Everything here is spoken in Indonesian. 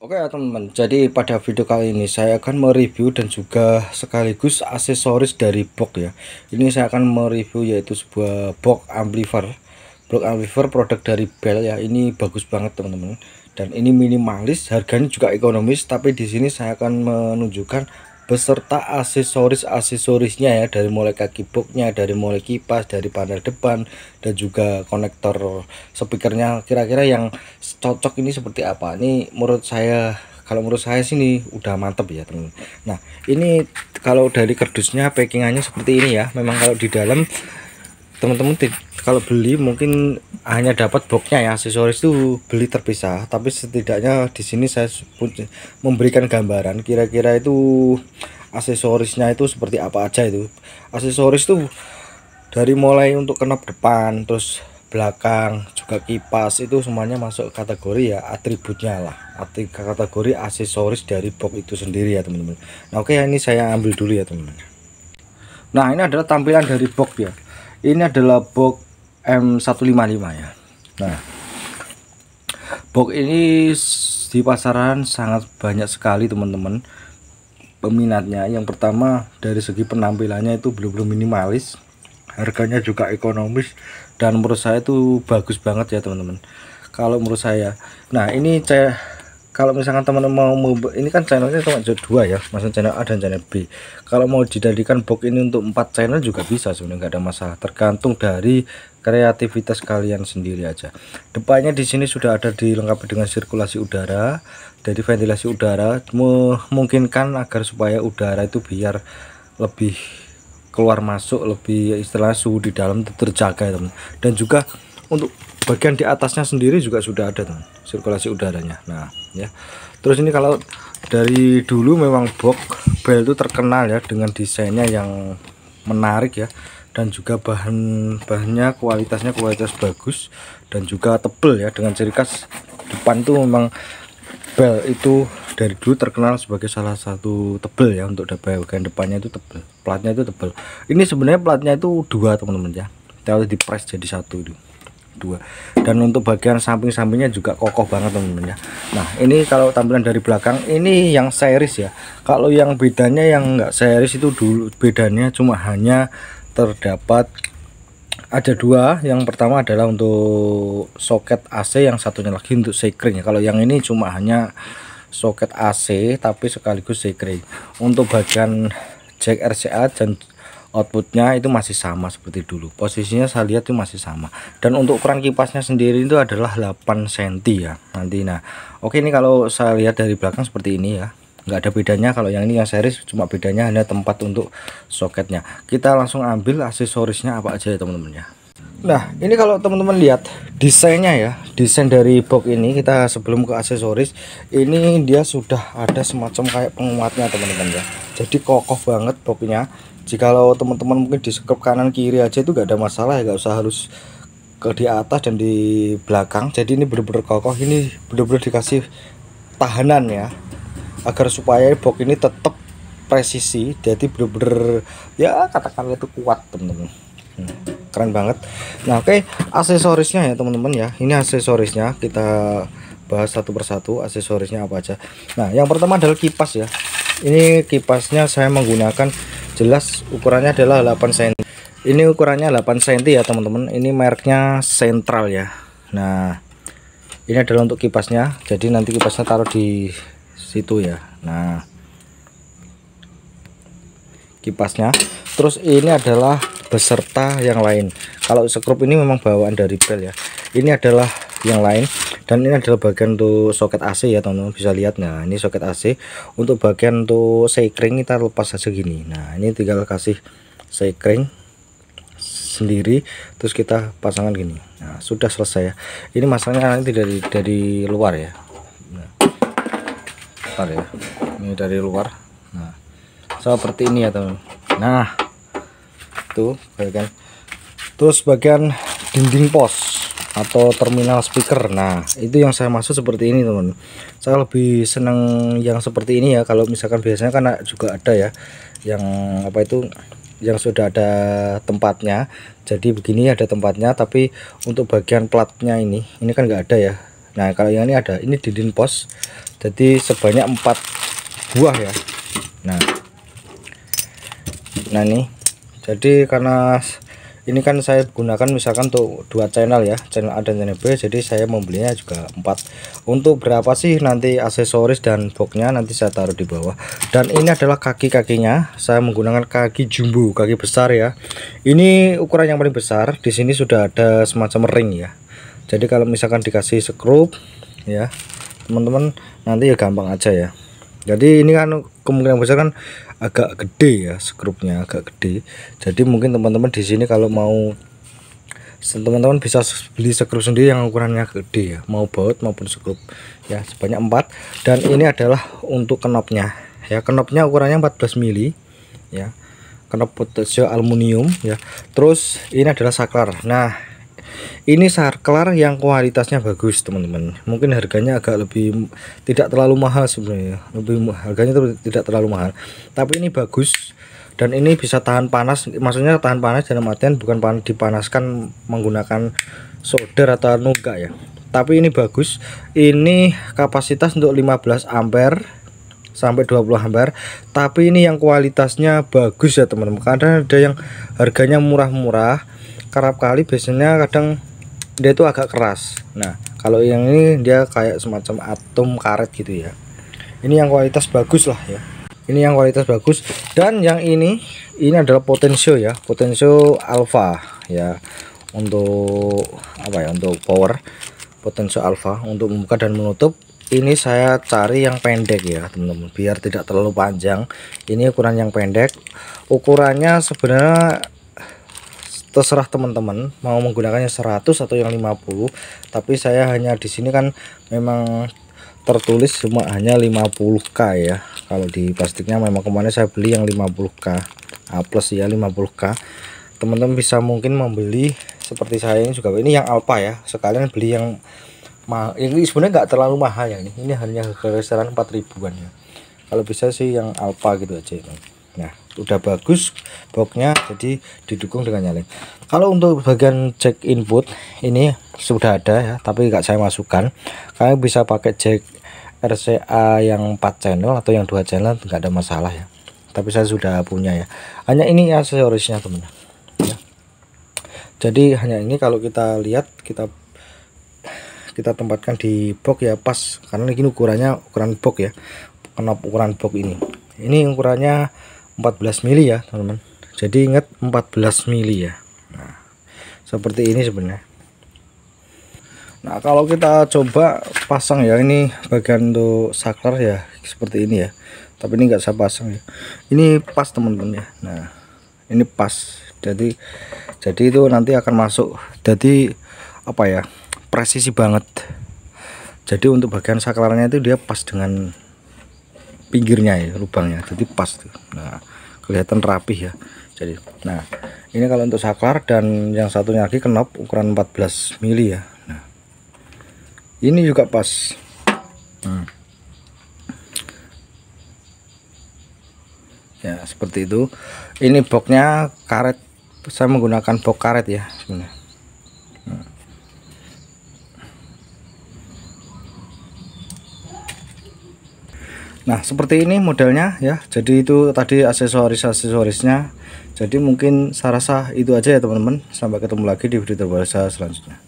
Oke ya teman-teman, jadi pada video kali ini saya akan mereview dan juga sekaligus aksesoris dari box ya. Ini saya akan mereview yaitu sebuah box amplifier. Box amplifier produk dari Bell ya. Ini bagus banget teman-teman. Dan ini minimalis, harganya juga ekonomis, tapi di sini saya akan menunjukkan beserta aksesorisnya ya, dari mulai kaki boxnya, dari mulai kipas, dari panel depan, dan juga konektor speakernya. Kira-kira yang cocok ini seperti apa? Ini menurut saya, kalau menurut saya sini udah mantep ya teman. Nah ini kalau dari kardusnya, packingannya seperti ini ya. Memang kalau di dalam teman-teman kalau beli mungkin hanya dapat boxnya ya, aksesoris itu beli terpisah, tapi setidaknya di sini saya memberikan gambaran kira-kira itu aksesorisnya itu seperti apa aja. Itu aksesoris tuh dari mulai untuk knop depan, terus belakang, juga kipas, itu semuanya masuk kategori ya atributnya lah, kategori aksesoris dari box itu sendiri ya teman-teman. Nah oke, ini saya ambil dulu ya teman-teman. Nah ini adalah tampilan dari box ya. Ini adalah box M155 ya. Nah box ini di pasaran sangat banyak sekali teman-teman peminatnya. Yang pertama dari segi penampilannya itu belum minimalis, harganya juga ekonomis, dan menurut saya itu bagus banget ya teman-teman kalau menurut saya. Nah ini saya, kalau misalkan teman-teman mau, ini kan channelnya cuma dua ya, maksudnya channel A dan channel B. Kalau mau dijadikan box ini untuk 4 channel juga bisa sebenarnya, nggak ada masalah, tergantung dari kreativitas kalian sendiri aja. Depannya di sini sudah ada dilengkapi dengan sirkulasi udara, dari ventilasi udara, memungkinkan agar supaya udara itu biar lebih keluar masuk, lebih istilahnya suhu di dalam terjaga ya teman. Dan juga untuk bagian di atasnya sendiri juga sudah ada teman, sirkulasi udaranya. Nah ya, terus ini kalau dari dulu memang box Bell itu terkenal ya dengan desainnya yang menarik ya, dan juga bahannya kualitas bagus, dan juga tebel ya, dengan ciri khas depan tuh memang Bell itu dari dulu terkenal sebagai salah satu tebel ya. Untuk bagian depannya itu tebel, platnya itu tebel. Ini sebenarnya platnya itu dua teman-teman ya, kalau di press jadi satu itu dua. Dan untuk bagian samping-sampingnya juga kokoh banget teman-teman ya. Nah ini kalau tampilan dari belakang ini yang series ya. Kalau yang bedanya yang enggak series itu, dulu bedanya cuma hanya terdapat ada dua. Yang pertama adalah untuk soket AC, yang satunya lagi untuk sekring ya. Kalau yang ini cuma hanya soket AC tapi sekaligus sekring. Untuk bagian jack RCA dan outputnya itu masih sama seperti dulu, posisinya saya lihat itu masih sama. Dan untuk ukuran kipasnya sendiri itu adalah 8 cm ya nanti. Nah oke, ini kalau saya lihat dari belakang seperti ini ya, nggak ada bedanya. Kalau yang ini yang series, cuma bedanya hanya tempat untuk soketnya. Kita langsung ambil aksesorisnya apa aja ya teman-teman ya. Nah ini kalau teman-teman lihat desainnya ya, desain dari box ini, kita sebelum ke aksesoris, ini dia sudah ada semacam kayak penguatnya teman-teman ya. Jadi kokoh banget boxnya. Jikalau teman-teman mungkin di sekop kanan kiri aja itu gak ada masalah ya, gak usah harus ke di atas dan di belakang. Jadi ini bener-bener kokoh, ini bener-bener dikasih tahanan ya, agar supaya box ini tetap presisi. Jadi bener-bener ya katakanlah itu kuat teman-teman. Keren banget. Nah oke, aksesorisnya ya teman-teman ya, ini aksesorisnya kita bahas satu persatu aksesorisnya apa aja. Nah yang pertama adalah kipas ya. Ini kipasnya saya menggunakan, jelas ukurannya adalah 8 cm. Ini ukurannya 8 cm ya teman-teman. Ini mereknya Sentral ya. Nah ini adalah untuk kipasnya, jadi nanti kipasnya taruh di situ ya. Nah kipasnya, terus ini adalah beserta yang lain. Kalau skrup ini memang bawaan dari Bell ya, ini adalah yang lain. Dan ini adalah bagian untuk soket AC ya teman-teman, bisa lihat. Nah ini soket AC. Untuk bagian untuk sekring kita lepas saja gini. Nah ini tinggal kasih sekring sendiri, terus kita pasangkan gini. Nah sudah selesai ya. Ini masangnya nanti dari luar ya. Nah, luar ya, ini dari luar. Nah seperti ini ya teman-teman. Nah tuh bagian, terus bagian dinding pos atau terminal speaker. Nah itu yang saya maksud seperti ini teman. Saya lebih senang yang seperti ini ya. Kalau misalkan biasanya kan juga ada ya yang apa itu, yang sudah ada tempatnya. Jadi begini ada tempatnya, tapi untuk bagian platnya ini kan nggak ada ya. Nah kalau yang ini ada, ini dinding pos, jadi sebanyak 4 buah ya. Nah ini jadi karena ini kan saya gunakan misalkan untuk 2 channel ya, channel A dan channel B, jadi saya membelinya juga 4. Untuk berapa sih nanti aksesoris dan boxnya nanti saya taruh di bawah. Dan ini adalah kaki-kakinya, saya menggunakan kaki jumbo, kaki besar ya. Ini ukuran yang paling besar. Di sini sudah ada semacam ring ya, jadi kalau misalkan dikasih skrup ya teman-teman, nanti ya gampang aja ya. Jadi ini kan kemungkinan besar kan agak gede ya, skrupnya agak gede. Jadi mungkin teman-teman di sini kalau mau, teman-teman bisa beli skrup sendiri yang ukurannya gede ya, mau baut maupun skrup ya, sebanyak 4. Dan ini adalah untuk knopnya ya, knopnya ukurannya 14 mili ya, knop potasio aluminium ya. Terus ini adalah saklar. Nah ini saklar yang kualitasnya bagus teman-teman, mungkin harganya agak lebih, tidak terlalu mahal sebenarnya, harganya tidak terlalu mahal, tapi ini bagus. Dan ini bisa tahan panas, maksudnya tahan panas dalam artian bukan dipanaskan menggunakan solder atau enggak ya, tapi ini bagus. Ini kapasitas untuk 15 ampere sampai 20 ampere, tapi ini yang kualitasnya bagus ya teman-teman. Kadang ada yang harganya murah-murah, kerap kali biasanya kadang dia itu agak keras. Nah kalau yang ini dia kayak semacam atom karet gitu ya. Ini yang kualitas bagus lah ya, ini yang kualitas bagus. Dan yang ini adalah potensio ya, potensio alpha ya, untuk apa ya, untuk power potensio alpha untuk membuka dan menutup. Ini saya cari yang pendek ya teman-teman, biar tidak terlalu panjang. Ini ukuran yang pendek, ukurannya sebenarnya terserah teman-teman mau menggunakannya 100 atau yang 50, tapi saya hanya di sini kan memang tertulis cuma hanya 50k ya. Kalau di plastiknya memang kemarin saya beli yang 50k A plus ya, 50k. Teman-teman bisa mungkin membeli seperti saya ini juga, ini yang alpha ya, sekalian beli yang ini sebenarnya nggak terlalu mahal ya, ini hanya kisaran 4.000-an ya. Kalau bisa sih yang alpha gitu aja. Nah udah bagus boxnya, jadi didukung dengan nyaleng. Kalau untuk bagian jack input ini sudah ada ya, tapi nggak saya masukkan. Kalian bisa pakai jack RCA yang 4 channel atau yang 2 channel, nggak ada masalah ya, tapi saya sudah punya ya. Hanya ini aksesorisnya teman ya. Jadi hanya ini, kalau kita lihat, kita tempatkan di box ya pas, karena ini ukurannya ukuran box ya, knop ukuran box ini ukurannya 14 mili ya teman-teman. Jadi ingat 14 mili ya. Nah seperti ini sebenarnya. Nah kalau kita coba pasang ya, ini bagian untuk saklar ya seperti ini ya, tapi ini enggak saya pasang ya. Ini pas teman-teman ya. Nah ini pas, jadi itu nanti akan masuk, jadi apa ya, presisi banget. Jadi untuk bagian saklarnya itu dia pas dengan pinggirnya ya, lubangnya, jadi pas tuh. Nah kelihatan rapih ya. Jadi nah ini kalau untuk saklar, dan yang satunya lagi knop ukuran 14 mili ya. Nah ini juga pas. Ya seperti itu. Ini boxnya karet, saya menggunakan box karet ya sebenarnya. Nah seperti ini modelnya ya. Jadi itu tadi aksesorisnya. Jadi mungkin saya rasa itu aja ya teman-teman. Sampai ketemu lagi di video terbaru saya selanjutnya.